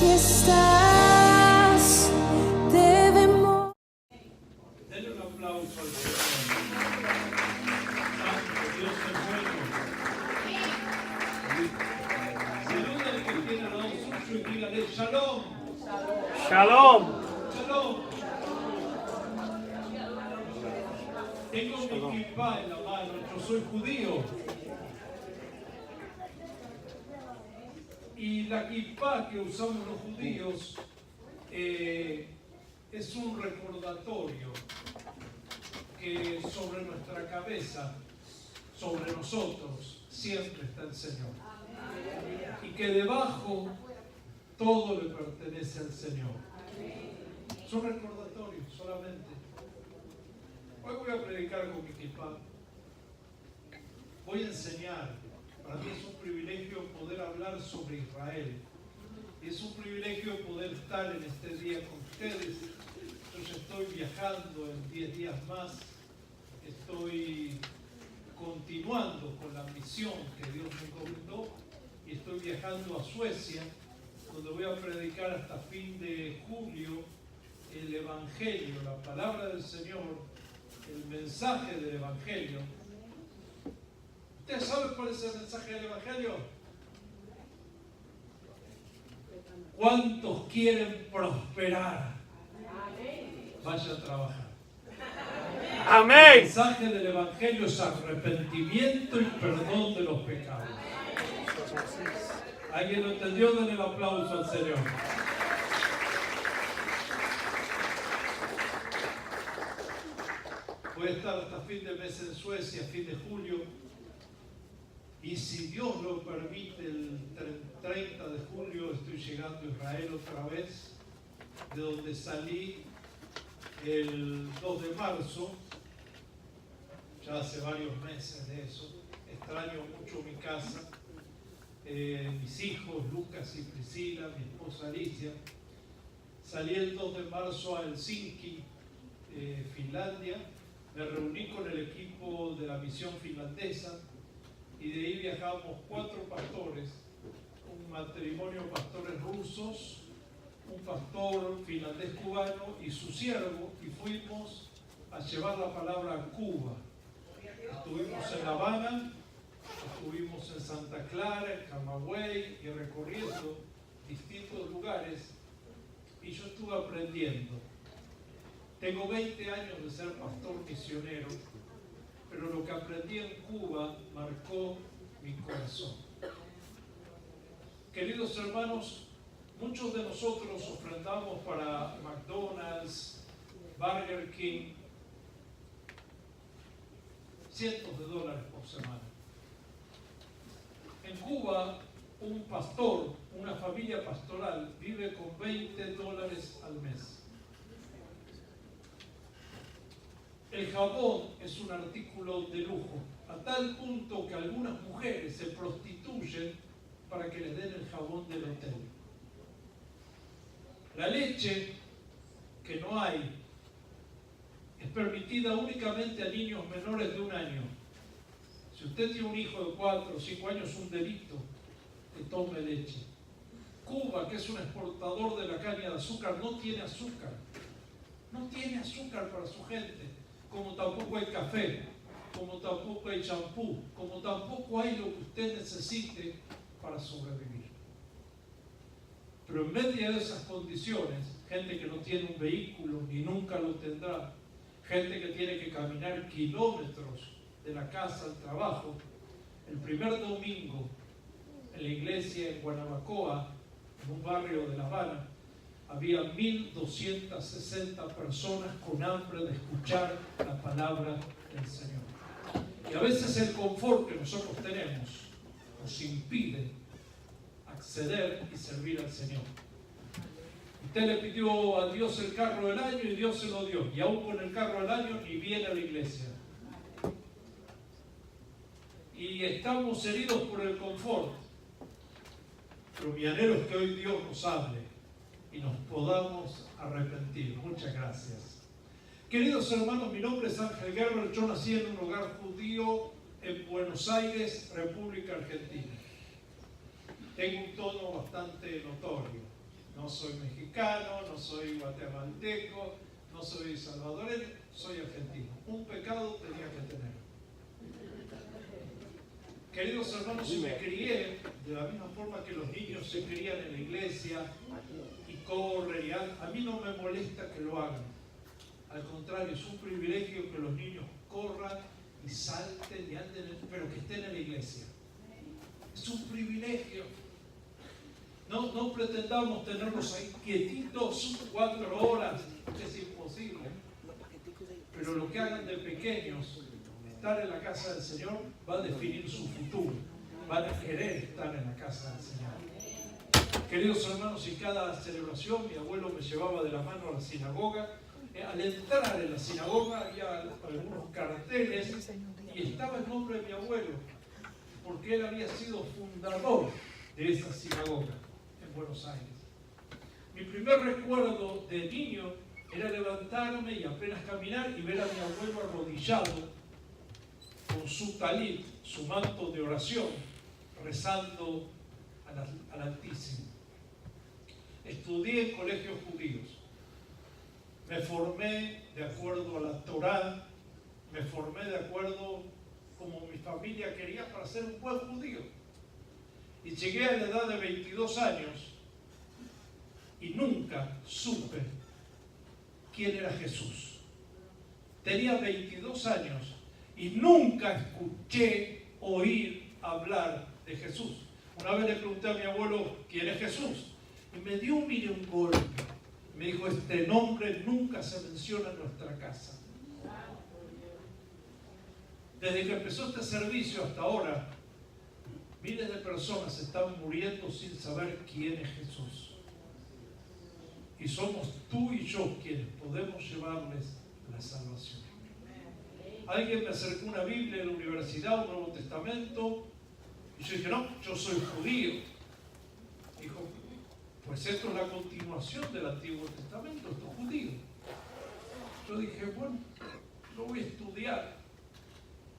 aquí estás, debemos. Denle un aplauso al Señor. Santo, Dios es bueno. Saluda al que tiene al lado suyo y dígale Shalom. Shalom. Shalom. Tengo mi kippah en la mano, yo soy judío. Y la kippah que usamos los judíos es un recordatorio que sobre nuestra cabeza, sobre nosotros, siempre está el Señor. Y que debajo todo le pertenece al Señor. Son recordatorios solamente. Hoy voy a predicar con mi kippah. Voy a enseñar. Para mí es un privilegio poder hablar sobre Israel. Y es un privilegio poder estar en este día con ustedes. Yo ya estoy viajando en 10 días más. Estoy continuando con la misión que Dios me encomendó. Y estoy viajando a Suecia, donde voy a predicar hasta fin de julio el Evangelio, la palabra del Señor, el mensaje del Evangelio. ¿Ustedes saben cuál es el mensaje del Evangelio? ¿Cuántos quieren prosperar? Vaya a trabajar. Amén. El mensaje del Evangelio es arrepentimiento y perdón de los pecados. ¿Alguien lo entendió? Den el aplauso al Señor. Voy a estar hasta fin de mes en Suecia, fin de julio. Y si Dios lo permite, el 30 de julio estoy llegando a Israel otra vez, de donde salí el 2 de marzo, ya hace varios meses de eso. Extraño mucho mi casa, mis hijos, Lucas y Priscila, mi esposa Alicia. Salí el 2 de marzo a Helsinki, Finlandia. Me reuní con el equipo de la misión finlandesa. Y de ahí viajamos 4 pastores, un matrimonio de pastores rusos, un pastor finlandés cubano y su siervo, y fuimos a llevar la palabra a Cuba. Estuvimos en La Habana, estuvimos en Santa Clara, en Camagüey y recorriendo distintos lugares, y yo estuve aprendiendo. Tengo 20 años de ser pastor misionero, pero lo que aprendí en Cuba marcó mi corazón. Queridos hermanos, muchos de nosotros ofrendamos para McDonald's, Burger King, cientos de dólares por semana. En Cuba, un pastor, una familia pastoral, vive con $20 al mes. El jabón es un artículo de lujo, a tal punto que algunas mujeres se prostituyen para que les den el jabón del hotel. La leche, que no hay, es permitida únicamente a niños menores de 1 año. Si usted tiene un hijo de 4 o 5 años, es un delito que tome leche. Cuba, que es un exportador de la caña de azúcar, no tiene azúcar. No tiene azúcar para su gente. Como tampoco hay café, como tampoco hay champú, como tampoco hay lo que usted necesite para sobrevivir. Pero en medio de esas condiciones, gente que no tiene un vehículo ni nunca lo tendrá, gente que tiene que caminar kilómetros de la casa al trabajo, el primer domingo en la iglesia en Guanabacoa, en un barrio de La Habana, había 1.260 personas con hambre de escuchar la palabra del Señor. Y a veces el confort que nosotros tenemos nos impide acceder y servir al Señor. Usted le pidió a Dios el carro del año y Dios se lo dio. Y aún con el carro del año ni viene a la iglesia. Y estamos heridos por el confort. Pero mi anhelo es que hoy Dios nos hable y nos podamos arrepentir. Muchas gracias. Queridos hermanos, mi nombre es Ángel Gerber. Yo nací en un hogar judío en Buenos Aires, República Argentina. Tengo un tono bastante notorio. No soy mexicano, no soy guatemalteco, no soy salvadoreño, soy argentino. Un pecado tenía que tener. Queridos hermanos, y me crié de la misma forma que los niños se crían en la iglesia y corren y a mí no me molesta que lo hagan. Al contrario, es un privilegio que los niños corran y salten y anden, pero que estén en la iglesia. Es un privilegio. No pretendamos tenerlos ahí quietitos 4 horas, es imposible. Pero lo que hagan de pequeños, estar en la casa del Señor, va a definir su futuro. Van a querer estar en la casa del Señor. Queridos hermanos, y cada celebración mi abuelo me llevaba de la mano a la sinagoga. Al entrar en la sinagoga había algunos carteles y estaba el nombre de mi abuelo, porque él había sido fundador de esa sinagoga en Buenos Aires. Mi primer recuerdo de niño era levantarme y apenas caminar y ver a mi abuelo arrodillado con su talit, su manto de oración, rezando al Altísimo. Estudié en colegios judíos. Me formé de acuerdo a la Torá, me formé de acuerdo como mi familia quería para ser un buen judío. Y llegué a la edad de 22 años y nunca supe quién era Jesús. Tenía 22 años y nunca escuché oír hablar de Jesús. Una vez le pregunté a mi abuelo quién es Jesús y me dio un golpe. Me dijo, este nombre nunca se menciona en nuestra casa. Desde que empezó este servicio hasta ahora, miles de personas están muriendo sin saber quién es Jesús. Y somos tú y yo quienes podemos llevarles la salvación. Alguien me acercó una Biblia en la universidad, un Nuevo Testamento, y yo dije, no, yo soy judío. Dijo, pues esto es la continuación del Antiguo Testamento, esto es judío. Yo dije, bueno, lo voy a estudiar.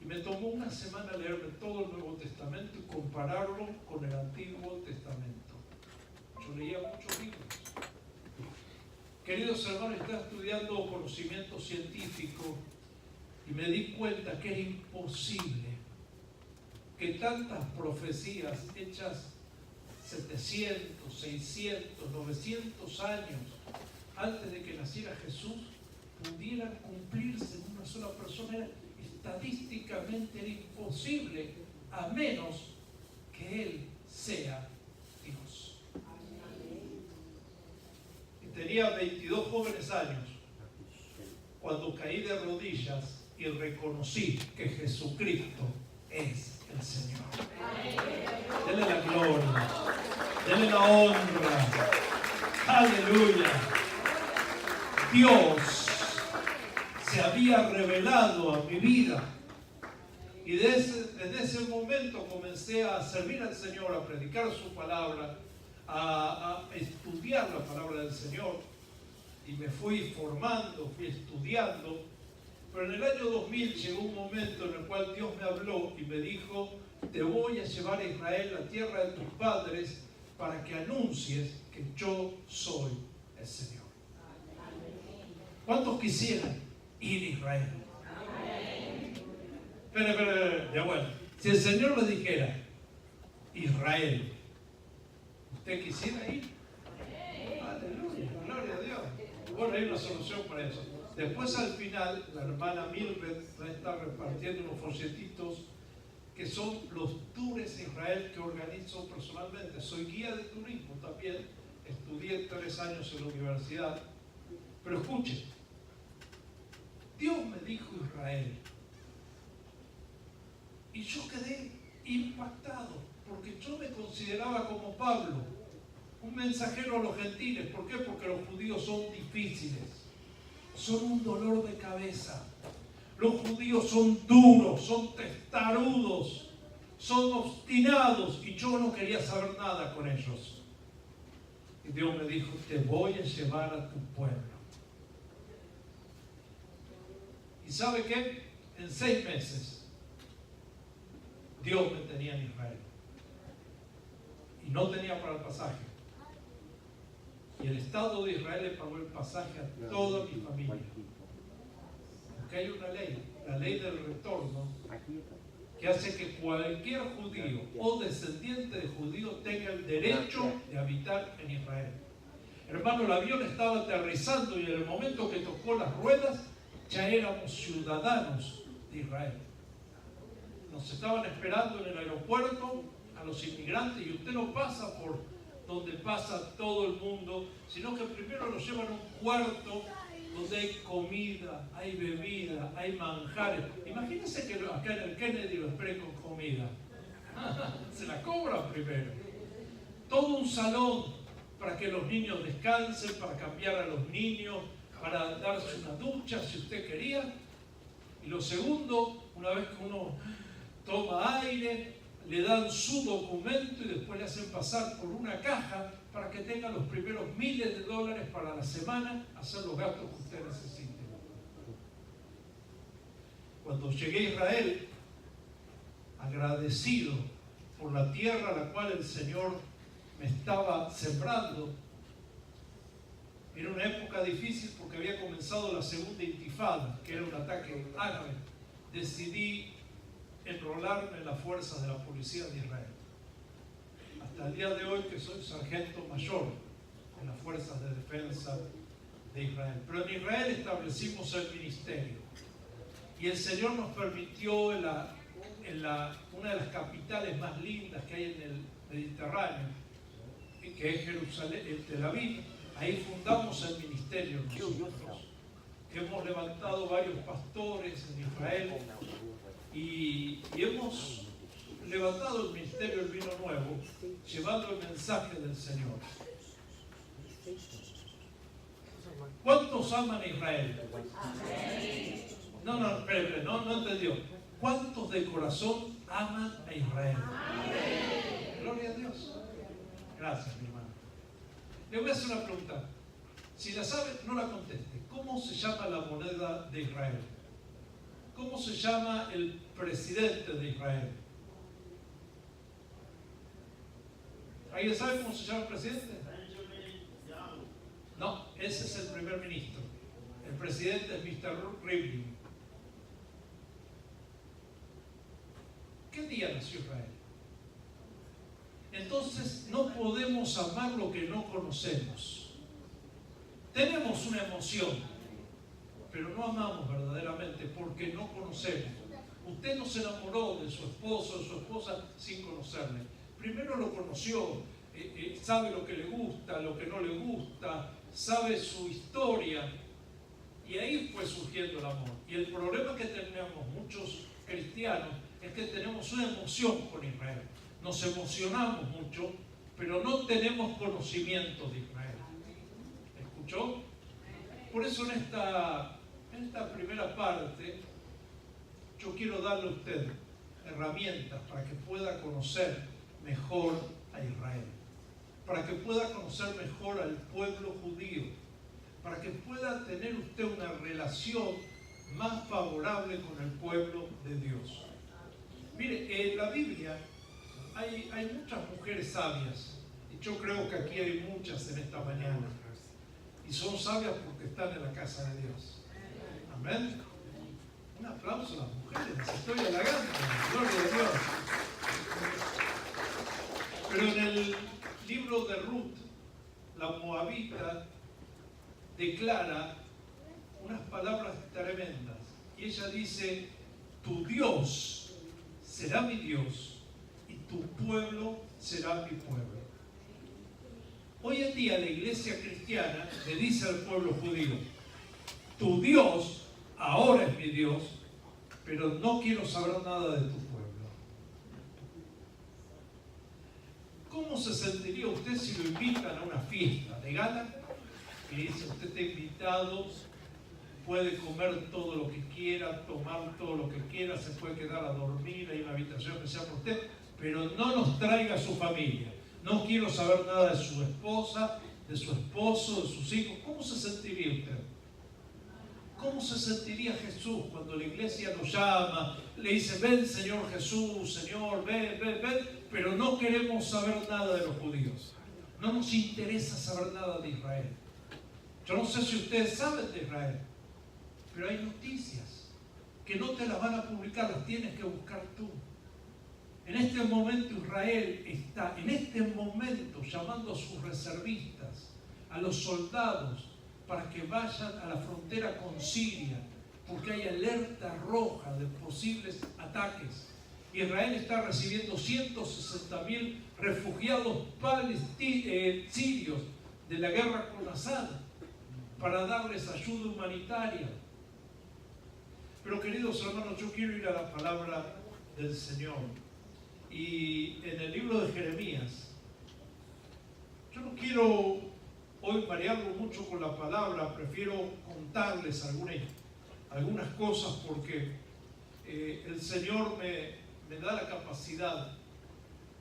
Y me tomó una semana leerme todo el Nuevo Testamento y compararlo con el Antiguo Testamento. Yo leía muchos libros. Queridos hermanos, estaba estudiando conocimiento científico y me di cuenta que era imposible que tantas profecías hechas 700, 600, 900 años antes de que naciera Jesús pudieran cumplirse en una sola persona. Estadísticamente era imposible, a menos que Él sea Dios. Y tenía 22 jóvenes años cuando caí de rodillas y reconocí que Jesucristo es el Señor. Denle la gloria, denle la honra. Aleluya. Dios se había revelado a mi vida y desde ese momento comencé a servir al Señor, a predicar su palabra, a estudiar la palabra del Señor, y me fui formando, fui estudiando. Pero en el año 2000 llegó un momento en el cual Dios me habló y me dijo, te voy a llevar a Israel, la tierra de tus padres, para que anuncies que yo soy el Señor. ¿Cuántos quisieran ir a Israel? Pero, ya bueno, si el Señor le dijera, Israel, ¿usted quisiera ir? Aleluya, gloria a Dios. Bueno, hay una solución para eso. Después al final, la hermana Mildred va a estar repartiendo unos folletitos que son los tours a Israel que organizo personalmente. Soy guía de turismo también, estudié 3 años en la universidad. Pero escuchen, Dios me dijo Israel y yo quedé impactado porque yo me consideraba como Pablo, un mensajero a los gentiles. ¿Por qué? Porque los judíos son difíciles, son un dolor de cabeza. Los judíos son duros, son testarudos, son obstinados y yo no quería saber nada con ellos. Y Dios me dijo, te voy a llevar a tu pueblo. ¿Y sabe qué? En 6 meses Dios me tenía en Israel y no tenía para el pasaje. Y el Estado de Israel le pagó el pasaje a toda mi familia. Porque hay una ley, la ley del retorno, que hace que cualquier judío o descendiente de judío tenga el derecho de habitar en Israel. Hermano, el avión estaba aterrizando y en el momento que tocó las ruedas, ya éramos ciudadanos de Israel. Nos estaban esperando en el aeropuerto a los inmigrantes y usted no pasa por donde pasa todo el mundo, sino que primero nos llevan a un cuarto donde hay comida, hay bebida, hay manjares. Imagínense que acá en el Kennedy lo esperen con comida. Se la cobran primero. Todo un salón para que los niños descansen, para cambiar a los niños, para darse una ducha si usted quería. Y lo segundo, una vez que uno toma aire, le dan su documento y después le hacen pasar por una caja para que tenga los primeros miles de dólares para la semana, hacer los gastos que usted necesite. Cuando llegué a Israel, agradecido por la tierra a la cual el Señor me estaba sembrando, era una época difícil porque había comenzado la segunda intifada, que era un ataque árabe. Decidí enrolarme en las fuerzas de la policía de Israel. Hasta el día de hoy que soy sargento mayor en las fuerzas de defensa de Israel. Pero en Israel establecimos el ministerio. Y el Señor nos permitió en una de las capitales más lindas que hay en el Mediterráneo, que es Jerusalén, Tel Aviv. Ahí fundamos el ministerio nosotros. Hemos levantado varios pastores en Israel y hemos levantado el ministerio del vino nuevo, llevando el mensaje del Señor. ¿Cuántos aman a Israel? No, espere, no entendió. ¿Cuántos de corazón aman a Israel? Gloria a Dios. Gracias, mi hermano. Le voy a hacer una pregunta. Si la sabe, no la conteste. ¿Cómo se llama la moneda de Israel? ¿Cómo se llama el presidente de Israel? ¿Alguien sabe cómo se llama el presidente? No, ese es el primer ministro. El presidente es Mr. Rivlin. ¿Qué día nació Israel? Entonces no podemos amar lo que no conocemos. Tenemos una emoción, pero no amamos verdaderamente porque no conocemos. Usted no se enamoró de su esposo o de su esposa sin conocerle. Primero lo conoció, sabe lo que le gusta, lo que no le gusta, sabe su historia, y ahí fue surgiendo el amor. Y el problema que tenemos muchos cristianos es que tenemos una emoción con Israel. Nos emocionamos mucho, pero no tenemos conocimiento de Israel. ¿Escuchó? Por eso en esta primera parte yo quiero darle a usted herramientas para que pueda conocer mejor a Israel, para que pueda conocer mejor al pueblo judío, para que pueda tener usted una relación más favorable con el pueblo de Dios. Mire, en la Biblia hay muchas mujeres sabias, y yo creo que aquí hay muchas en esta mañana, y son sabias porque están en la casa de Dios. Amén. Un aplauso a las mujeres, las estoy halagando, gloria a Dios. Pero en el libro de Ruth, la moabita declara unas palabras tremendas, y ella dice: tu Dios será mi Dios y tu pueblo será mi pueblo. Hoy en día la iglesia cristiana le dice al pueblo judío: tu Dios ahora es mi Dios, pero no quiero saber nada de tu pueblo. ¿Cómo se sentiría usted si lo invitan a una fiesta de gala y le dice: usted está invitado, puede comer todo lo que quiera, tomar todo lo que quiera, se puede quedar a dormir, hay una habitación especial para usted, pero no nos traiga a su familia? No quiero saber nada de su esposa, de su esposo, de sus hijos. ¿Cómo se sentiría usted? ¿Cómo se sentiría Jesús cuando la iglesia lo llama, le dice: ven Señor Jesús, Señor, ven, pero no queremos saber nada de los judíos? No nos interesa saber nada de Israel. Yo no sé si ustedes saben de Israel, pero hay noticias que no te las van a publicar, las tienes que buscar tú. En este momento Israel está, en este momento, llamando a sus reservistas, a los soldados, para que vayan a la frontera con Siria, porque hay alerta roja de posibles ataques. Israel está recibiendo 160.000 refugiados sirios de la guerra con Assad para darles ayuda humanitaria. Pero queridos hermanos, yo quiero ir a la palabra del Señor. Y en el libro de Jeremías, yo no quiero hoy marearlo mucho con la palabra, prefiero contarles algunas cosas porque el Señor me da la capacidad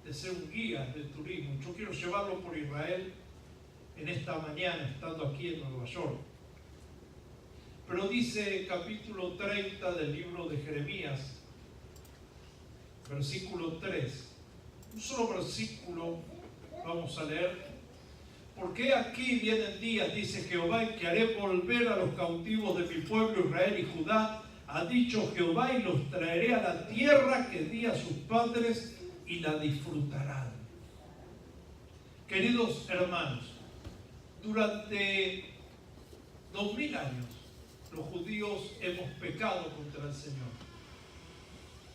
de ser un guía del turismo. Yo quiero llevarlo por Israel en esta mañana, estando aquí en Nueva York. Pero dice capítulo 30 del libro de Jeremías, versículo 3. Un solo versículo vamos a leer. Porque aquí vienen días, dice Jehová, en que haré volver a los cautivos de mi pueblo Israel y Judá, ha dicho Jehová, y los traeré a la tierra que di a sus padres y la disfrutarán. Queridos hermanos, durante 2000 años los judíos hemos pecado contra el Señor.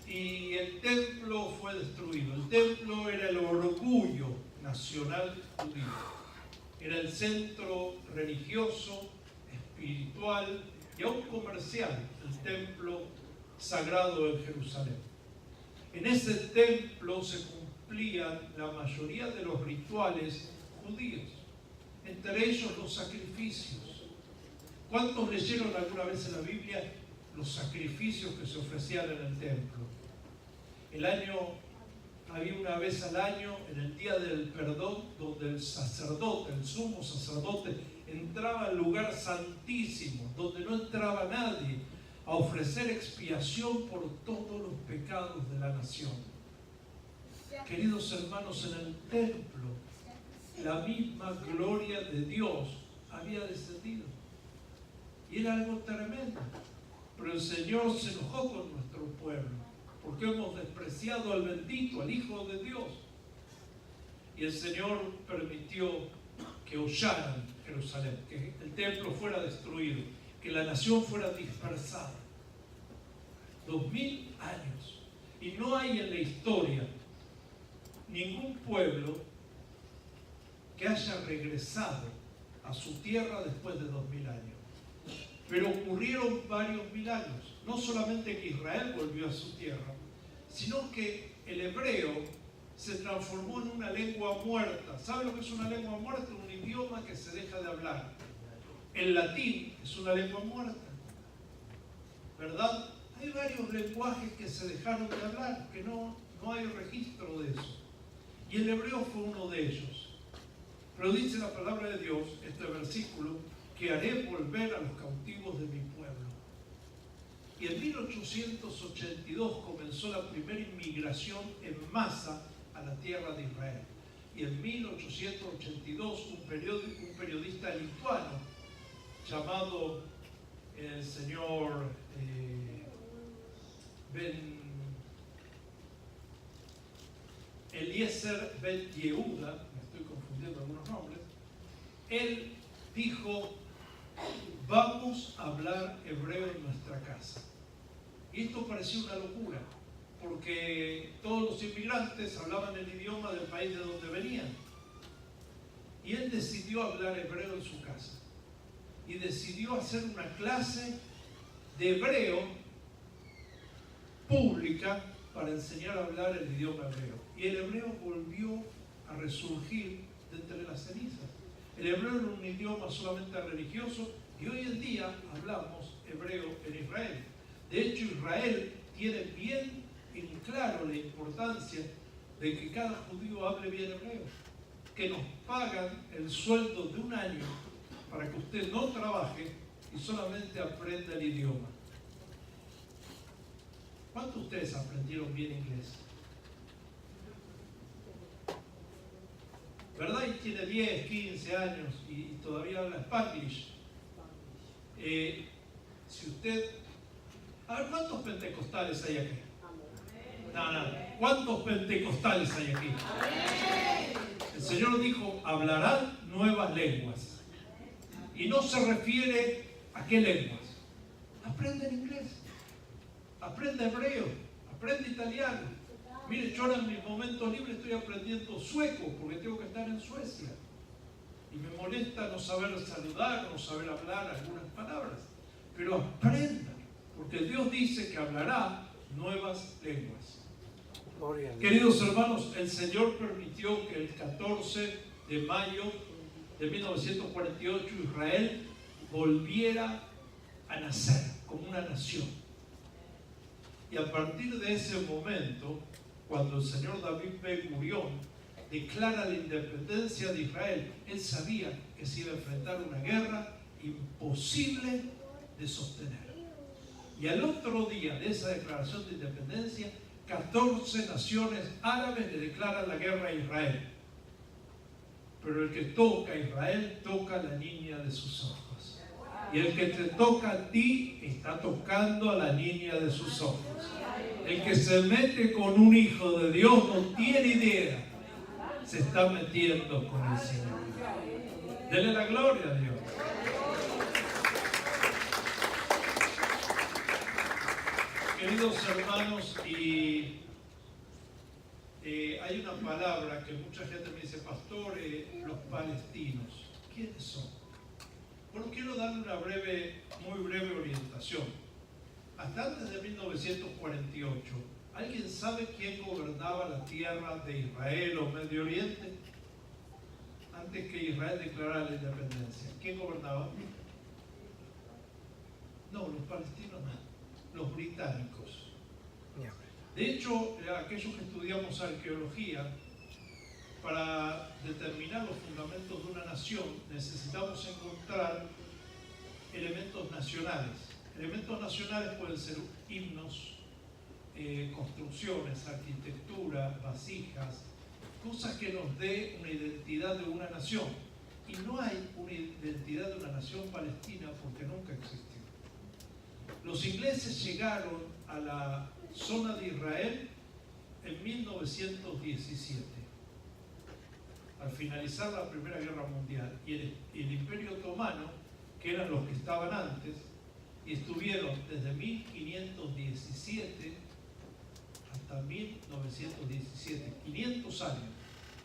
Y el templo fue destruido. El templo era el orgullo nacional judío. Era el centro religioso, espiritual y aún comercial, el templo sagrado en Jerusalén. En ese templo se cumplían la mayoría de los rituales judíos, entre ellos los sacrificios. ¿Cuántos leyeron alguna vez en la Biblia los sacrificios que se ofrecían en el templo? Había una vez al año, en el día del perdón, donde el sacerdote, el sumo sacerdote, entraba al lugar santísimo, donde no entraba nadie, a ofrecer expiación por todos los pecados de la nación. Queridos hermanos, en el templo, la misma gloria de Dios había descendido. Y era algo tremendo. Pero el Señor se enojó con nuestro pueblo, porque hemos despreciado al bendito, al Hijo de Dios. Y el Señor permitió que hollaran Jerusalén, que el templo fuera destruido, que la nación fuera dispersada. 2000 años. Y no hay en la historia ningún pueblo que haya regresado a su tierra después de 2000 años. Pero ocurrieron varios milagros. No solamente que Israel volvió a su tierra, sino que el hebreo se transformó en una lengua muerta. ¿Sabe lo que es una lengua muerta? Un idioma que se deja de hablar. El latín es una lengua muerta, ¿verdad? Hay varios lenguajes que se dejaron de hablar, que no hay registro de eso. Y el hebreo fue uno de ellos. Pero dice la palabra de Dios, este versículo, que haré volver a los cautivos de mi pueblo. Y en 1882 comenzó la primera inmigración en masa a la tierra de Israel. Y en 1882 un periodista lituano llamado el señor Eliezer Ben Yehuda, me estoy confundiendo algunos nombres, él dijo: vamos a hablar hebreo en nuestra casa. Y esto parecía una locura, porque todos los inmigrantes hablaban el idioma del país de donde venían. Y él decidió hablar hebreo en su casa. Y decidió hacer una clase de hebreo pública para enseñar a hablar el idioma hebreo. Y el hebreo volvió a resurgir de entre las cenizas. El hebreo era un idioma solamente religioso y hoy en día hablamos hebreo en Israel. De hecho, Israel tiene bien en claro la importancia de que cada judío hable bien hebreo. Que nos pagan el sueldo de un año para que usted no trabaje y solamente aprenda el idioma. ¿Cuántos de ustedes aprendieron bien inglés? ¿verdad? Y tiene 10, 15 años y todavía habla Spanglish. Si usted... A ver, ¿cuántos pentecostales hay aquí? No. ¿Cuántos pentecostales hay aquí? El Señor dijo, hablarán nuevas lenguas. Y no se refiere a qué lenguas. Aprende inglés, aprende hebreo, aprende italiano. Mire, yo ahora en mis momentos libres estoy aprendiendo sueco porque tengo que estar en Suecia. Y me molesta no saber saludar, no saber hablar algunas palabras. Pero aprendan, porque Dios dice que hablará nuevas lenguas. Queridos hermanos, el Señor permitió que el 14 de mayo de 1948 Israel volviera a nacer como una nación. Y a partir de ese momento, cuando el señor David Ben Gurión declara la independencia de Israel, él sabía que se iba a enfrentar una guerra imposible de sostener. Y al otro día de esa declaración de independencia, 14 naciones árabes le declaran la guerra a Israel. Pero el que toca a Israel toca a la niña de sus ojos. Y el que te toca a ti está tocando a la niña de sus ojos. El que se mete con un hijo de Dios no tiene idea. Se está metiendo con el Señor. Dele la gloria a Dios. Queridos hermanos, y hay una palabra que mucha gente me dice, pastor, los palestinos, ¿quiénes son? Bueno, quiero darle una muy breve orientación. Hasta antes de 1948, ¿alguien sabe quién gobernaba la tierra de Israel o Medio Oriente? Antes que Israel declarara la independencia, ¿quién gobernaba? No, los palestinos no, los británicos. De hecho, aquellos que estudiamos arqueología, para determinar los fundamentos de una nación, necesitamos encontrar elementos nacionales. Elementos nacionales pueden ser himnos, construcciones, arquitectura, vasijas, cosas que nos dé una identidad de una nación. Y no hay una identidad de una nación palestina porque nunca existió. Los ingleses llegaron a la zona de Israel en 1917, al finalizar la Primera Guerra Mundial, y el Imperio Otomano, que eran los que estaban antes, y estuvieron desde 1517 hasta 1917, 500 años,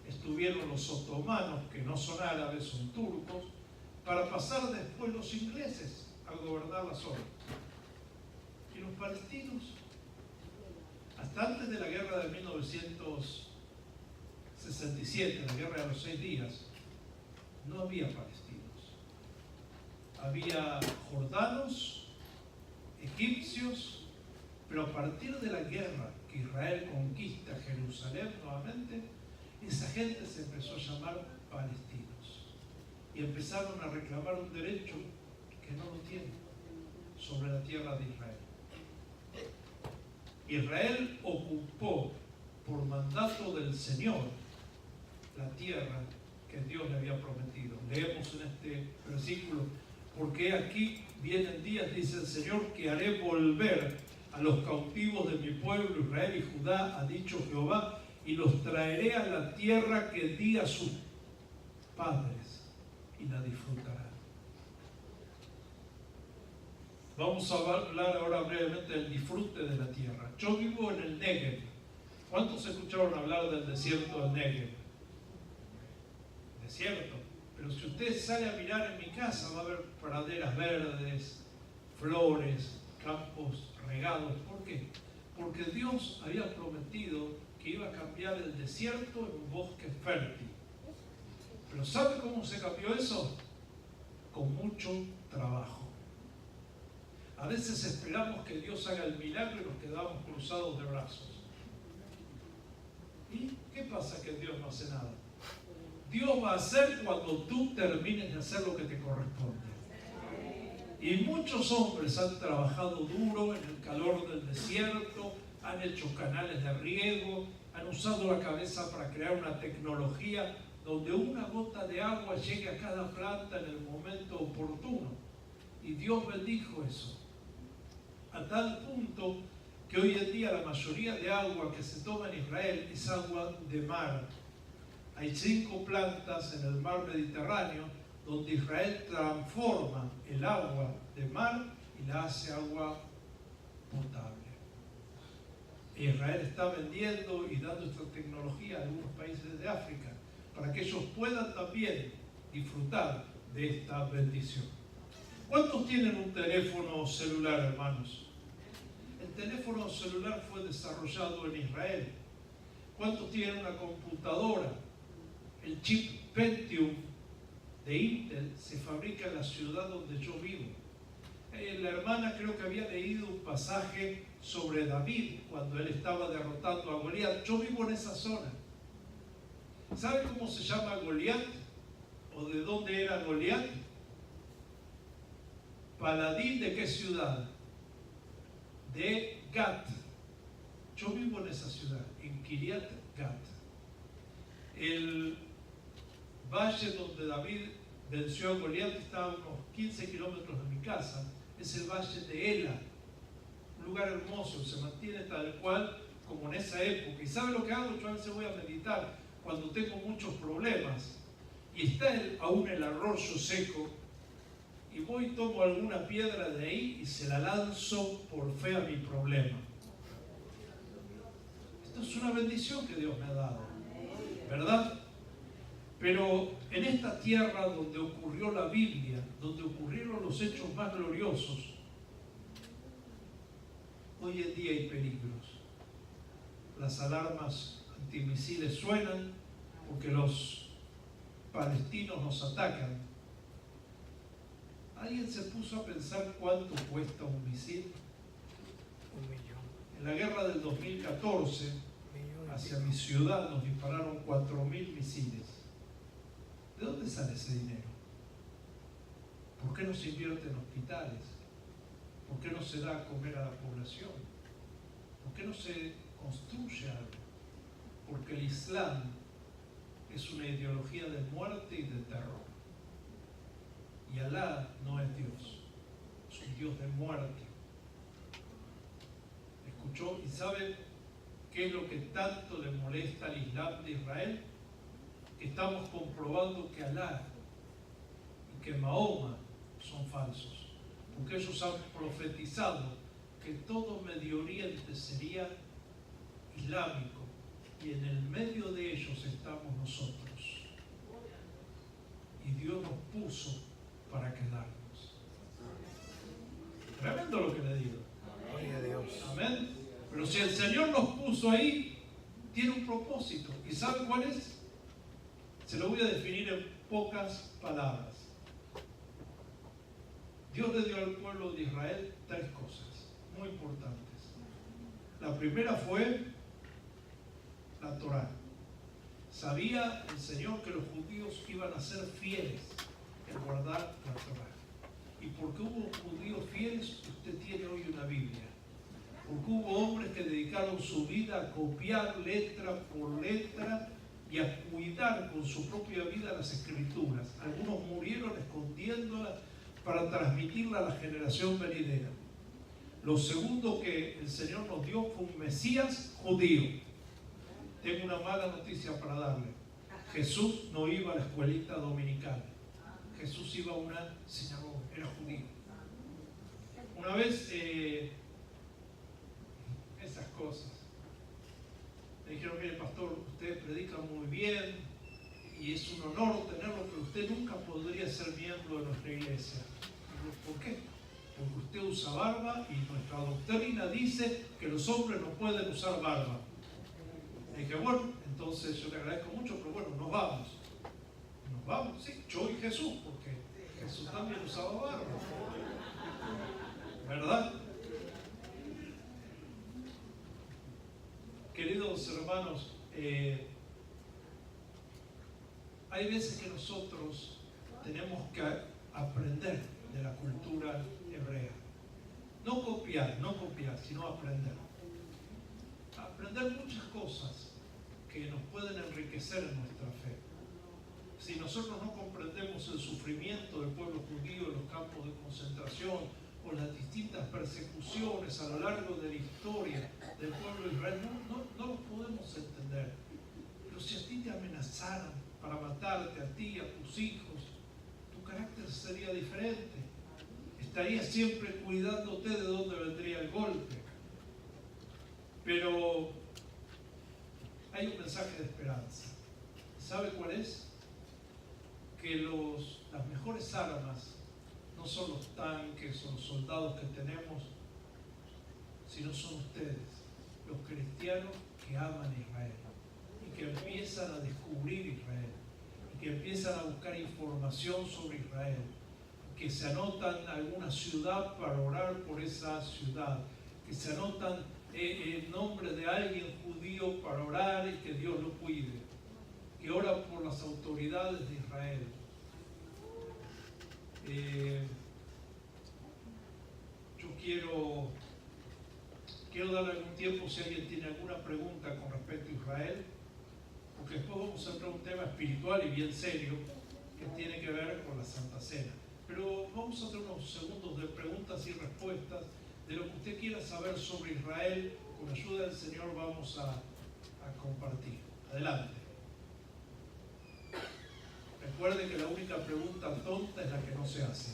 estuvieron los otomanos, que no son árabes, son turcos, para pasar después los ingleses a gobernar la zona. Y los palestinos, hasta antes de la guerra de 1967, la guerra de los 6 días, no había palestinos. Había jordanos, egipcios, pero a partir de la guerra que Israel conquista Jerusalén nuevamente, esa gente se empezó a llamar palestinos. Y empezaron a reclamar un derecho que no lo tienen sobre la tierra de Israel. Israel ocupó por mandato del Señor la tierra que Dios le había prometido. Leemos en este versículo, porque aquí vienen días, dice el Señor, que haré volver a los cautivos de mi pueblo Israel y Judá, ha dicho Jehová, y los traeré a la tierra que di a sus padres y la disfrutarán. Vamos a hablar ahora brevemente del disfrute de la tierra. Yo vivo en el Negev. ¿Cuántos escucharon hablar del desierto del Negev? Desierto. Pero si usted sale a mirar en mi casa, va a ver praderas verdes, flores, campos regados. ¿Por qué? Porque Dios había prometido que iba a cambiar el desierto en un bosque fértil. Pero ¿sabe cómo se cambió eso? Con mucho trabajo. A veces esperamos que Dios haga el milagro y nos quedamos cruzados de brazos. ¿Y qué pasa que Dios no hace nada? Dios va a hacer cuando tú termines de hacer lo que te corresponde. Y muchos hombres han trabajado duro en el calor del desierto, han hecho canales de riego, han usado la cabeza para crear una tecnología donde una gota de agua llegue a cada planta en el momento oportuno. Y Dios bendijo eso, a tal punto que hoy en día la mayoría de agua que se toma en Israel es agua de mar. Hay 5 plantas en el mar Mediterráneo donde Israel transforma el agua de mar y la hace agua potable. Israel está vendiendo y dando esta tecnología a algunos países de África para que ellos puedan también disfrutar de esta bendición. ¿Cuántos tienen un teléfono celular, hermanos? El teléfono celular fue desarrollado en Israel. ¿Cuántos tienen una computadora? El chip Pentium de Intel se fabrica en la ciudad donde yo vivo. La hermana creo que había leído un pasaje sobre David cuando él estaba derrotando a Goliat. Yo vivo en esa zona. ¿Sabe cómo se llama Goliat? ¿O de dónde era Goliat? Paladín de qué ciudad? De Gat. Yo vivo en esa ciudad, en Kiryat Gat. El valle donde David venció a Goliat está a unos 15 kilómetros de mi casa. Es el valle de Ela, un lugar hermoso, se mantiene tal cual como en esa época. ¿Y sabe lo que hago? Yo a veces voy a meditar cuando tengo muchos problemas y está aún el arroyo seco, y voy y tomo alguna piedra de ahí y se la lanzo por fe a mi problema. Esto es una bendición que Dios me ha dado, ¿verdad? Pero en esta tierra donde ocurrió la Biblia, donde ocurrieron los hechos más gloriosos, hoy en día hay peligros. Las alarmas antimisiles suenan porque los palestinos nos atacan. ¿Alguien se puso a pensar cuánto cuesta un misil? 1 millón. En la guerra del 2014, hacia mi ciudad nos dispararon 4.000 misiles. ¿De dónde sale ese dinero? ¿Por qué no se invierte en hospitales? ¿Por qué no se da a comer a la población? ¿Por qué no se construye algo? Porque el Islam es una ideología de muerte y de terror. Y Alá no es Dios, es un Dios de muerte. ¿Escuchó? ¿Y sabe qué es lo que tanto le molesta al Islam de Israel? Que estamos comprobando que Alá y que Mahoma son falsos, porque ellos han profetizado que todo Medio Oriente sería islámico y en el medio de ellos estamos nosotros, y Dios nos puso para quedarnos. Tremendo lo que le digo. Gloria a Dios. Amén. Pero si el Señor nos puso ahí, tiene un propósito. ¿Y sabe cuál es? Se lo voy a definir en pocas palabras. Dios le dio al pueblo de Israel 3 cosas muy importantes. La primera fue la Torá. Sabía el Señor que los judíos iban a ser fieles en guardar la Torá. Y porque hubo judíos fieles, usted tiene hoy una Biblia. Porque hubo hombres que dedicaron su vida a copiar letra por letra y a cuidar con su propia vida las Escrituras. Algunos murieron escondiéndolas para transmitirla a la generación venidera. Lo segundo que el Señor nos dio fue un Mesías judío. Tengo una mala noticia para darle. Jesús no iba a la escuelita dominical. Jesús iba a una sinagoga, era judío. Una vez, esas cosas. Me dijeron, mire pastor, usted predica muy bien y es un honor tenerlo, pero usted nunca podría ser miembro de nuestra iglesia. Digo, ¿por qué? Porque usted usa barba y nuestra doctrina dice que los hombres no pueden usar barba. Le dije, bueno, entonces yo le agradezco mucho, pero bueno, nos vamos. Nos vamos, sí, yo y Jesús, porque Jesús también usaba barba. ¿Verdad? Queridos hermanos, hay veces que nosotros tenemos que aprender de la cultura hebrea. No copiar, sino aprender. Aprender muchas cosas que nos pueden enriquecer en nuestra fe. si nosotros no comprendemos el sufrimiento del pueblo judío en los campos de concentración o las distintas persecuciones a lo largo de la historia del pueblo de Israel, no los podemos entender. Pero si a ti te amenazaran para matarte, a ti, a tus hijos, tu carácter sería diferente. Estarías siempre cuidándote de dónde vendría el golpe. Pero hay un mensaje de esperanza. ¿Sabe cuál es? Que las mejores armas no son los tanques o los soldados que tenemos, sino son ustedes, los cristianos que aman Israel y que empiezan a descubrir Israel y que empiezan a buscar información sobre Israel, que se anotan alguna ciudad para orar por esa ciudad, que se anotan el nombre de alguien judío para orar y que Dios lo cuide, que ora por las autoridades de Israel. Yo quiero darle algún tiempo si alguien tiene alguna pregunta con respecto a Israel, porque después vamos a entrar a un tema espiritual y bien serio que tiene que ver con la Santa Cena. Pero vamos a hacer unos segundos de preguntas y respuestas de lo que usted quiera saber sobre Israel. Con ayuda del Señor vamos a compartir. Adelante. Recuerde que la única pregunta tonta es la que no se hace.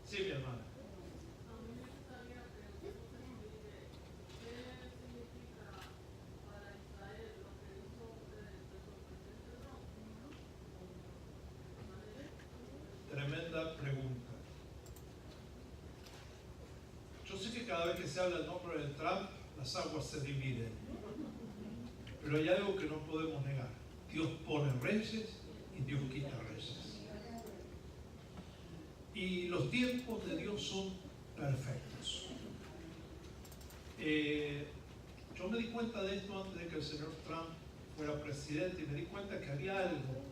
Sí, mi hermana. Tremenda pregunta. Yo sé que cada vez que se habla el nombre de Trump, las aguas se dividen. Pero hay algo que no podemos negar. Dios pone reyes y Dios quita reyes. Y los tiempos de Dios son perfectos. Yo me di cuenta de esto antes de que el señor Trump fuera presidente y me di cuenta que había algo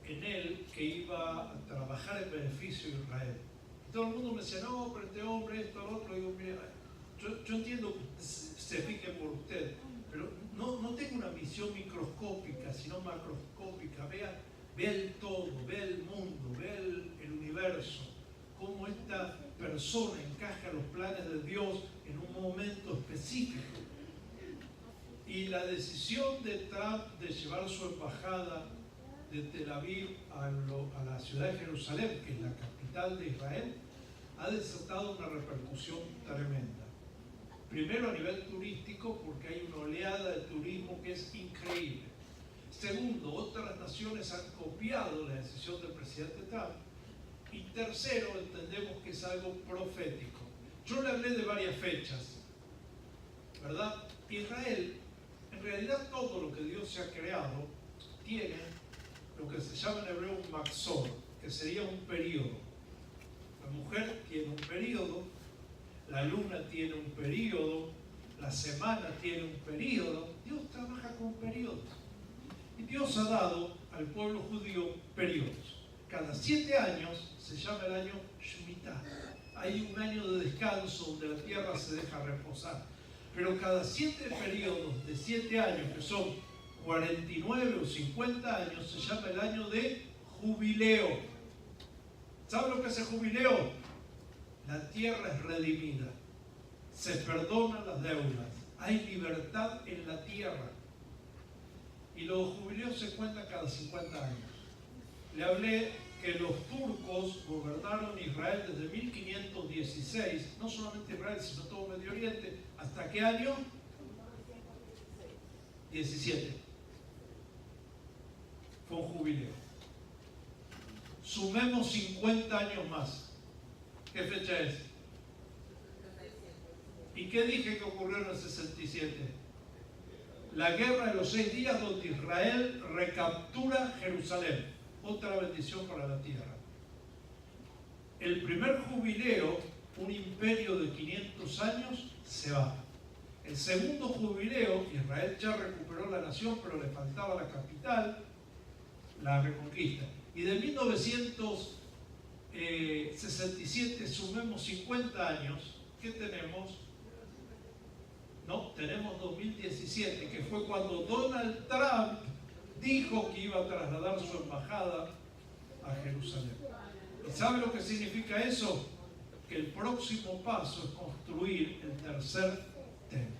en él que iba a trabajar en beneficio de Israel. Y todo el mundo me decía, no, pero este hombre, esto, lo otro. Y digo, mira, yo entiendo que se fije por usted, pero no tengo una visión microscópica, sino macroscópica. Vea el todo, vea el mundo, vea el universo, cómo esta persona encaja los planes de Dios en un momento específico. Y la decisión de Trump de llevar su embajada de Tel Aviv a la ciudad de Jerusalén, que es la capital de Israel, ha desatado una repercusión tremenda. Primero a nivel turístico, porque hay una oleada de turismo que es increíble. Segundo, otras naciones han copiado la decisión del presidente Trump. Y tercero, entendemos que es algo profético. Yo le hablé de varias fechas, ¿verdad? Israel, en realidad todo lo que Dios se ha creado, tiene lo que se llama en hebreo un maxor, que sería un periodo. La mujer tiene un periodo, la luna tiene un periodo, la semana tiene un periodo. Dios trabaja con periodos. Y Dios ha dado al pueblo judío periodos. Cada 7 años se llama el año Shemitah. Hay un año de descanso donde la tierra se deja reposar. Pero cada 7 periodos de 7 años, que son 49 o 50 años, se llama el año de jubileo. ¿Sabe lo que es el jubileo? La tierra es redimida, se perdonan las deudas, hay libertad en la tierra. Y los jubileos se cuentan cada 50 años. Le hablé que los turcos gobernaron Israel desde 1516, no solamente Israel, sino todo Medio Oriente. ¿Hasta qué año? 17. Fue un jubileo. Sumemos 50 años más. ¿Qué fecha es? ¿Y qué dije que ocurrió en el 67? La guerra de los 6 días donde Israel recaptura Jerusalén. Otra bendición para la tierra. El primer jubileo, un imperio de 500 años, se va. El segundo jubileo, Israel ya recuperó la nación, pero le faltaba la capital, la reconquista. Y de 1967, sumemos 50 años, ¿qué tenemos? No, tenemos 2017, que fue cuando Donald Trump dijo que iba a trasladar su embajada a Jerusalén. ¿Y sabe lo que significa eso? Que el próximo paso es construir el tercer templo.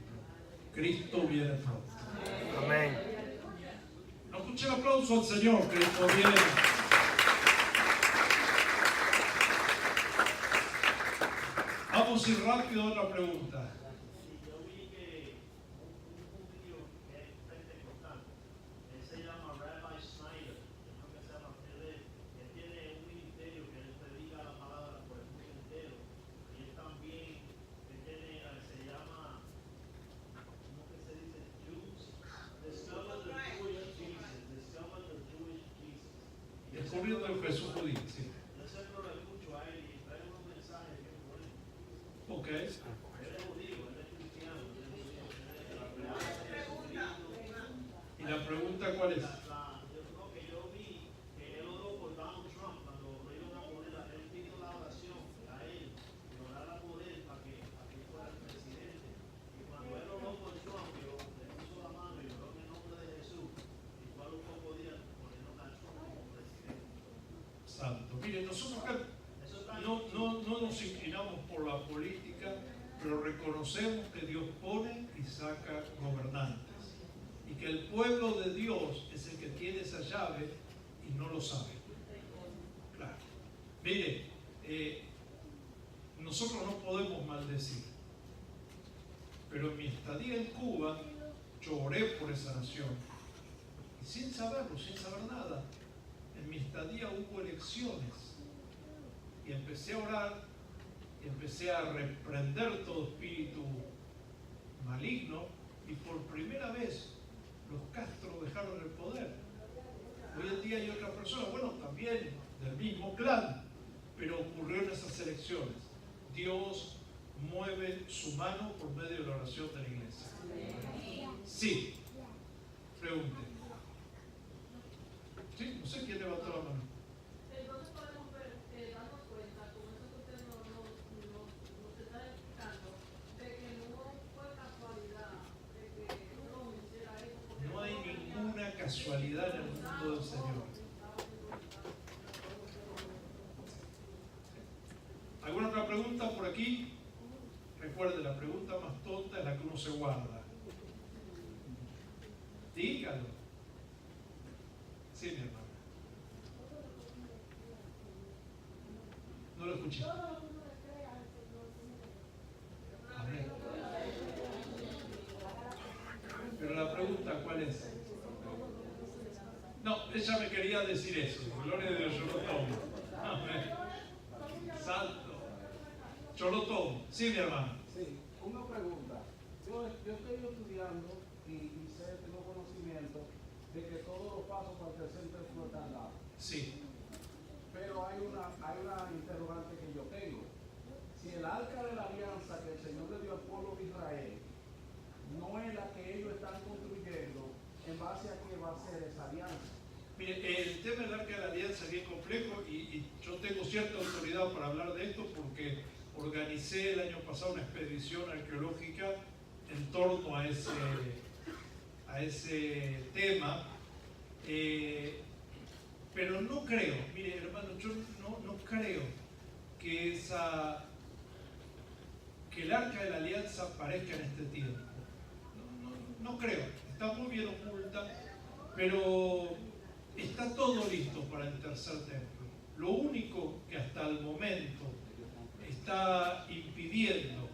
Cristo viene pronto. Amén. No escuché el aplauso al Señor, Cristo viene. Vamos a ir rápido a otra pregunta. Descubriendo el Jesús judío, sí. Ok. ¿Y la pregunta cuál es? Santo. Mire, nosotros acá no nos inclinamos por la política, pero reconocemos que Dios pone y saca gobernantes. Y que el pueblo de Dios es el que tiene esa llave y no lo sabe. Claro. Mire, nosotros no podemos maldecir. Pero en mi estadía en Cuba, yo oré por esa nación. Y sin saberlo, sin saber nada, en mi estadía hubo elecciones. Y empecé a orar y empecé a reprender todo espíritu maligno. Y por primera vez los Castro dejaron el poder. Hoy en día hay otra persona, bueno, también del mismo clan, pero ocurrió en esas elecciones. Dios mueve su mano por medio de la oración de la iglesia. Sí. Pregunte. Sí, no sé quién levantó la mano. Entonces podemos darnos cuenta, con eso que usted nos está explicando, de que no fue casualidad de que Trump hiciera eso. No hay ninguna casualidad en el mundo del Señor. ¿Alguna otra pregunta por aquí? Recuerde, la pregunta más tonta es la que uno se guarda. Dígalo. Sí, mi hermano. No lo escuché. Amén. Pero la pregunta, ¿cuál es? No, ella me quería decir eso. Gloria a Dios, yo lo tomo. Amén. Santo. Yo lo tomo. Sí, mi hermano. Sí, una pregunta. Yo estoy estudiando y sé, tengo conocimiento de que todos los pasos para el tercer templo están dados. Sí. Pero hay una interrogante que yo tengo. Si el arca de la alianza que el Señor le dio al pueblo de Israel no es la que ellos están construyendo, ¿en base a qué va a ser esa alianza? Mire, el tema del arca de la alianza es bien complejo y yo tengo cierta autoridad para hablar de esto porque organicé el año pasado una expedición arqueológica en torno a ese tema, pero no creo, mire hermano, yo no creo que el arca de la alianza aparezca en este tiempo. No creo, está muy bien oculta, pero está todo listo para el tercer templo. Lo único que hasta el momento está impidiendo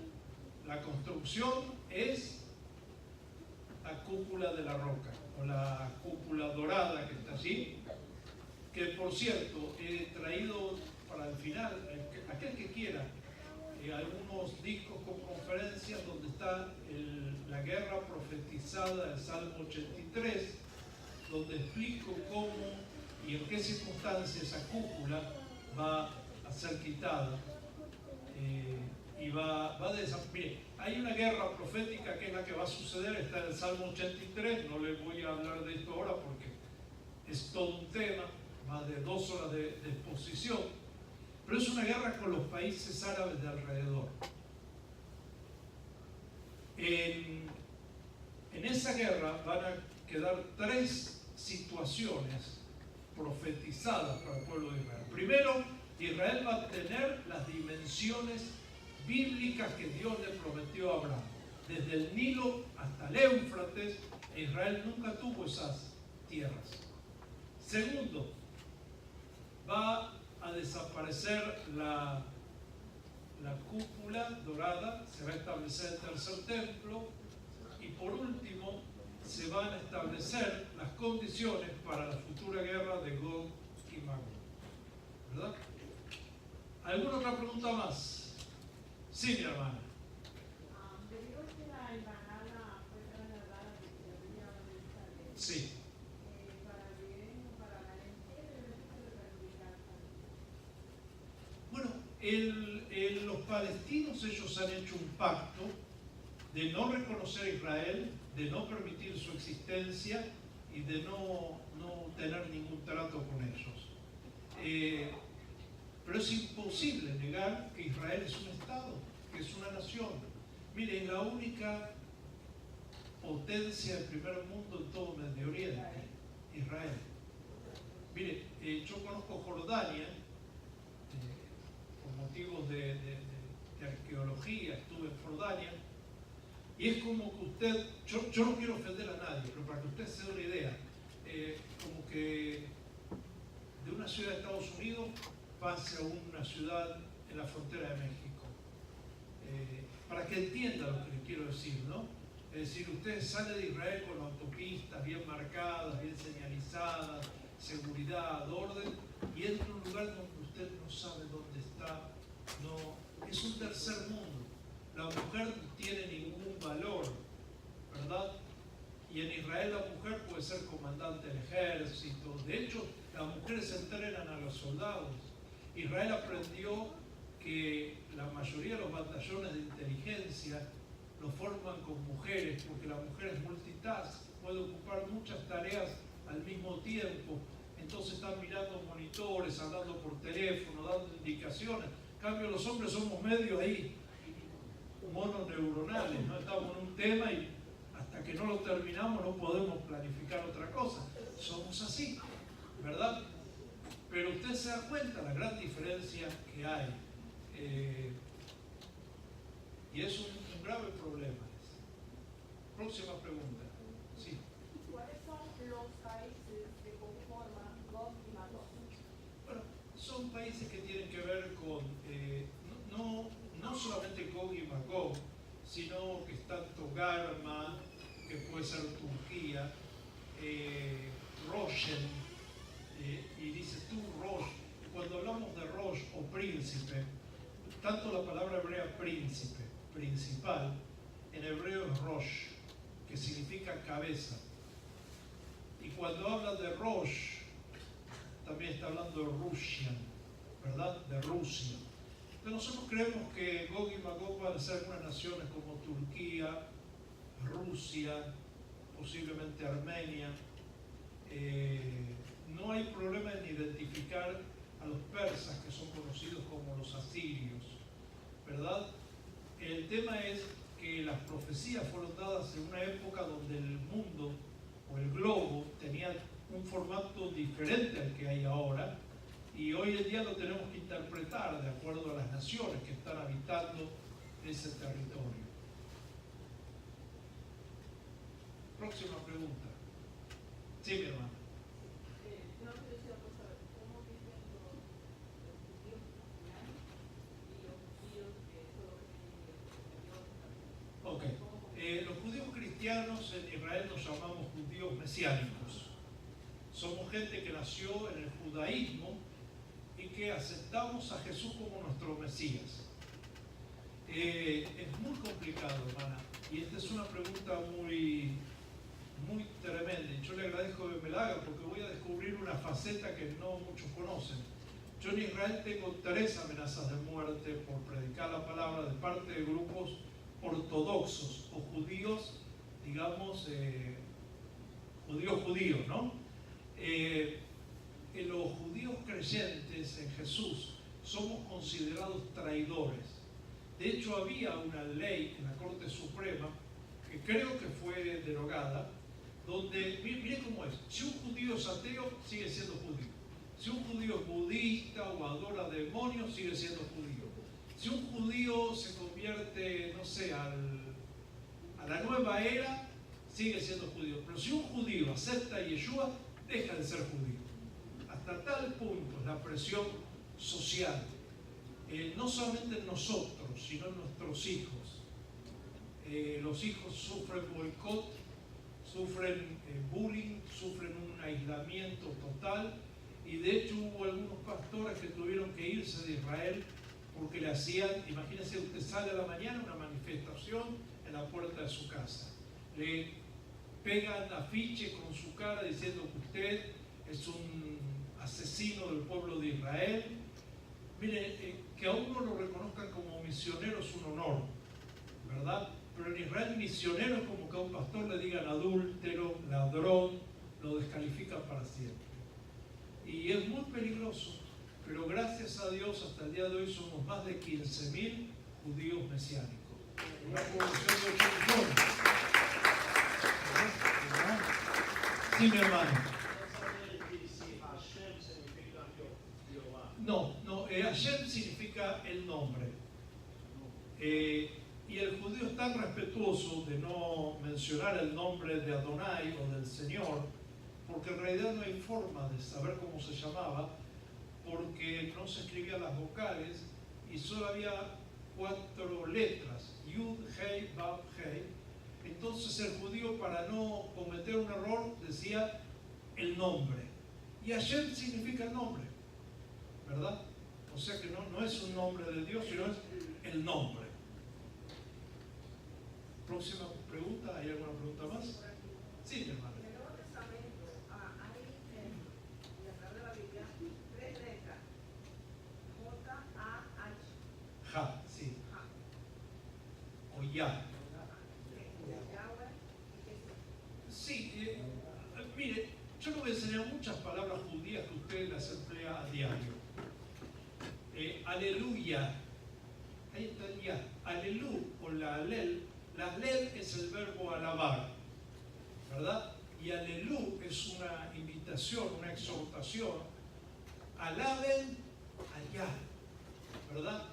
la construcción es la cúpula de la roca, o la cúpula dorada que está allí, que por cierto he traído para el final, aquel que quiera, algunos discos con conferencias donde está la guerra profetizada del Salmo 83, donde explico cómo y en qué circunstancias esa cúpula va a ser quitada y va a desaparecer. Mire, hay una guerra profética que es la que va a suceder, está en el Salmo 83, no les voy a hablar de esto ahora porque es todo un tema, más de 2 horas de exposición, pero es una guerra con los países árabes de alrededor. En esa guerra van a quedar 3 situaciones profetizadas para el pueblo de Israel. Primero, Israel va a tener las dimensiones bíblicas que Dios le prometió a Abraham. Desde el Nilo hasta el Éufrates, Israel nunca tuvo esas tierras. Segundo, va a desaparecer la cúpula dorada, se va a establecer el tercer templo, y por último se van a establecer las condiciones para la futura guerra de Gog y Magog. ¿Verdad? ¿Alguna otra pregunta más? Sí, mi hermana. Debido a que la embajada fue trasladada desde la Villa de Jerusalén, Sí. para bien o para mal, ¿en qué beneficio le perjudica al país? Bueno, los palestinos, ellos han hecho un pacto de no reconocer a Israel, de no permitir su existencia y de no tener ningún trato con ellos. Pero es imposible negar que Israel es un Estado, que es una nación. Miren, la única potencia del primer mundo en todo Medio Oriente, Israel. Mire, yo conozco Jordania, por motivos de arqueología, estuve en Jordania, y es como que usted, yo no quiero ofender a nadie, pero para que usted se dé una idea, como que de una ciudad de Estados Unidos pase a una ciudad en la frontera de México. Para que entienda lo que le quiero decir, ¿no? Es decir, usted sale de Israel con autopistas bien marcadas, bien señalizadas, seguridad, orden, y entra a un lugar donde usted no sabe dónde está. No, es un tercer mundo. La mujer no tiene ningún valor, ¿verdad? Y en Israel la mujer puede ser comandante del ejército. De hecho, las mujeres entrenan a los soldados. Israel aprendió que la mayoría de los batallones de inteligencia lo forman con mujeres, porque la mujer es multitask, puede ocupar muchas tareas al mismo tiempo. Entonces están mirando monitores, hablando por teléfono, dando indicaciones. En cambio, los hombres somos medio ahí, mononeuronales, ¿no? Estamos en un tema y hasta que no lo terminamos no podemos planificar otra cosa. Somos así, ¿verdad? Pero usted se da cuenta de la gran diferencia que hay. Y es un grave problema. Próxima pregunta. Sí. ¿Cuáles son los países que conforman Gog y Magog? Bueno, son países que tienen que ver con, no solamente Gog y Magog, sino que está Togarma, que puede ser Turquía, Roshen, y dice tú Rosh. Cuando hablamos de Rosh o príncipe, tanto la palabra hebrea príncipe, principal, en hebreo es Rosh, que significa cabeza. Y cuando habla de Rosh, también está hablando de Rusia, ¿verdad? De Rusia. Pero nosotros creemos que Gog y Magog van a ser algunas naciones como Turquía, Rusia, posiblemente Armenia. No hay problema en identificar a los persas, que son conocidos como los asirios, ¿verdad? El tema es que las profecías fueron dadas en una época donde el mundo o el globo tenía un formato diferente al que hay ahora, y hoy en día lo tenemos que interpretar de acuerdo a las naciones que están habitando ese territorio. Próxima pregunta. Sí, mi hermano. Una curiosidad por saber cómo viven los judíos cristianos y los judíos que solo creen en Dios. Ok. Los judíos cristianos en Israel nos llamamos judíos mesiánicos. Somos gente que nació en el judaísmo y que aceptamos a Jesús como nuestro Mesías. Es muy complicado, hermana, y esta es una pregunta muy tremenda. Y yo le agradezco que me la haga porque voy a descubrir una faceta que no muchos conocen. Yo en Israel tengo 3 amenazas de muerte por predicar la palabra de parte de grupos ortodoxos o judíos, digamos, judíos, ¿no? Los judíos creyentes en Jesús somos considerados traidores. De hecho, había una ley en la Corte Suprema que creo que fue derogada, donde, mire cómo es, si un judío es ateo, sigue siendo judío. Si un judío es budista o adora demonios, sigue siendo judío. Si un judío se convierte, no sé, a la nueva era, sigue siendo judío. Pero si un judío acepta a Yeshua, deja de ser judío. Hasta tal punto es la presión social, no solamente en nosotros, sino en nuestros hijos. Los hijos sufren boicot, sufren bullying, sufren un aislamiento total, y de hecho hubo algunos pastores que tuvieron que irse de Israel porque le hacían, imagínense, usted sale a la mañana, una manifestación en la puerta de su casa, le pegan afiche con su cara diciendo que usted es un asesino del pueblo de Israel. Mire, que a uno lo reconozcan como misionero es un honor, ¿verdad? Pero en Israel misionero es como que a un pastor le digan adúltero, ladrón, lo descalifican para siempre. Y es muy peligroso, pero gracias a Dios hasta el día de hoy somos más de 15.000 judíos mesiánicos. Una población de 8 millones. Sí, mi hermano. No, Hashem significa el nombre. Y el judío es tan respetuoso de no mencionar el nombre de Adonai o del Señor, porque en realidad no hay forma de saber cómo se llamaba, porque no se escribían las vocales y solo había 4 letras, Yud, Hei, Vav, Hei. Entonces el judío, para no cometer un error, decía el nombre. Y Hashem significa el nombre, ¿verdad? O sea que no es un nombre de Dios, sino es el nombre. Próxima pregunta, ¿hay alguna pregunta más? Sí, mi hermano. En el Nuevo Testamento hay, y a través de la Biblia, 3 letras: J-A-H. Ja, sí. Ja. O ya. Yahweh y Jesús. Sí, mire, yo le voy a enseñar muchas palabras judías que usted las emplea a diario. Aleluya. Ahí está el ya. Alelú o la alel. La alel es el verbo alabar, ¿verdad? Y alelú es una invitación, una exhortación. Alaben allá, ¿verdad?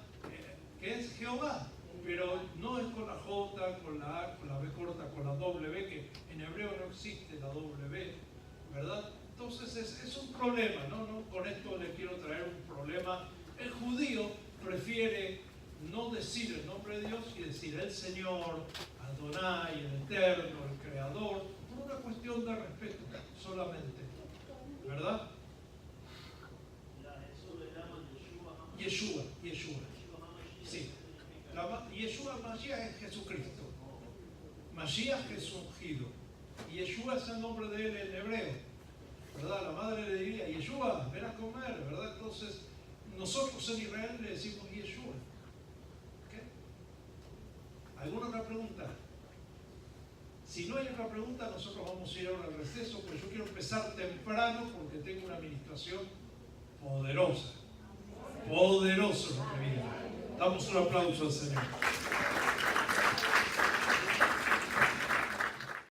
Que es Jehová, pero no es con la J, con la A, con la B corta, con la W, que en hebreo no existe la W, ¿verdad? Entonces es un problema, ¿no? Con esto le quiero traer un problema. El judío prefiere no decir el nombre de Dios y decir el Señor, Adonai, el Eterno, el Creador, por una cuestión de respeto solamente, ¿verdad? Eso le llaman Yeshua. Sí. Yeshua Mashiach es Jesucristo. Mashiach es ungido. Y Yeshua es el nombre de él en hebreo, ¿verdad? La madre le diría, Yeshua, ven a comer, ¿verdad? Entonces, nosotros en Israel le decimos Yeshua. ¿Alguna otra pregunta? Si no hay otra pregunta, nosotros vamos a ir ahora al receso, porque yo quiero empezar temprano porque tengo una administración poderosa. Poderoso lo que viene. Damos un aplauso al Señor.